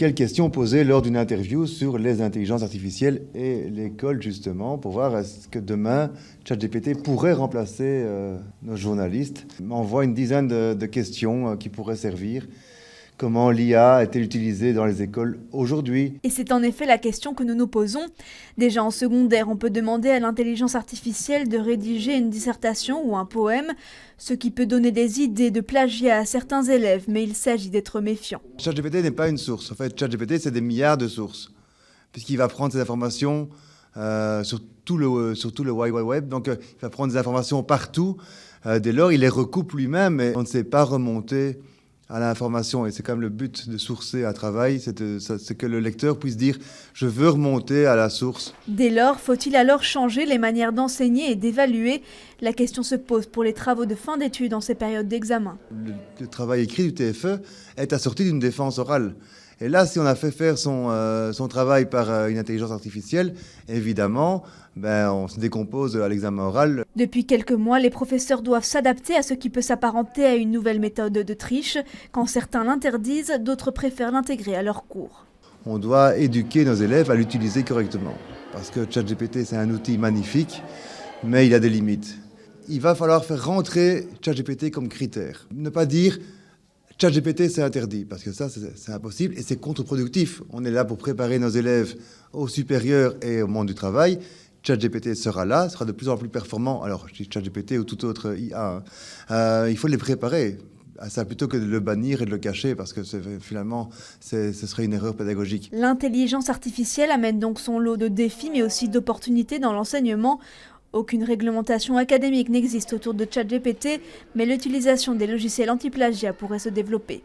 Quelles questions poser lors d'une interview sur les intelligences artificielles et l'école, justement, pour voir est-ce que demain, ChatGPT pourrait remplacer nos journalistes. On voit une dizaine de questions qui pourraient servir. Comment l'IA est-elle utilisée dans les écoles aujourd'hui? Et c'est en effet la question que nous nous posons. Déjà en secondaire, on peut demander à l'intelligence artificielle de rédiger une dissertation ou un poème, ce qui peut donner des idées de plagiat à certains élèves, mais il s'agit d'être méfiant. ChatGPT n'est pas une source. En fait, ChatGPT, c'est des milliards de sources, puisqu'il va prendre ces informations sur tout le Wide Web. Donc, il va prendre des informations partout. Dès lors, il les recoupe lui-même et on ne sait pas remonter à l'information. Et c'est quand même le but de sourcer un travail, c'est que le lecteur puisse dire « je veux remonter à la source ». Dès lors, faut-il alors changer les manières d'enseigner et d'évaluer? La question se pose pour les travaux de fin d'études en ces périodes d'examen. Le travail écrit du TFE est assorti d'une défense orale. Et là, si on a fait faire son travail par une intelligence artificielle, évidemment, on se décompose à l'examen oral. Depuis quelques mois, les professeurs doivent s'adapter à ce qui peut s'apparenter à une nouvelle méthode de triche. Quand certains l'interdisent, d'autres préfèrent l'intégrer à leur cours. On doit éduquer nos élèves à l'utiliser correctement. Parce que ChatGPT, c'est un outil magnifique, mais il a des limites. Il va falloir faire rentrer ChatGPT comme critère. Ne pas dire ChatGPT, c'est interdit, parce que ça, c'est impossible et c'est contre-productif. On est là pour préparer nos élèves au supérieur et au monde du travail. ChatGPT sera là, sera de plus en plus performant. Alors, je dis ChatGPT ou toute autre IA. Il faut les préparer à ça plutôt que de le bannir et de le cacher, parce que finalement, ce serait une erreur pédagogique. L'intelligence artificielle amène donc son lot de défis, mais aussi d'opportunités dans l'enseignement. Aucune réglementation académique n'existe autour de ChatGPT, mais l'utilisation des logiciels anti-plagiat pourrait se développer.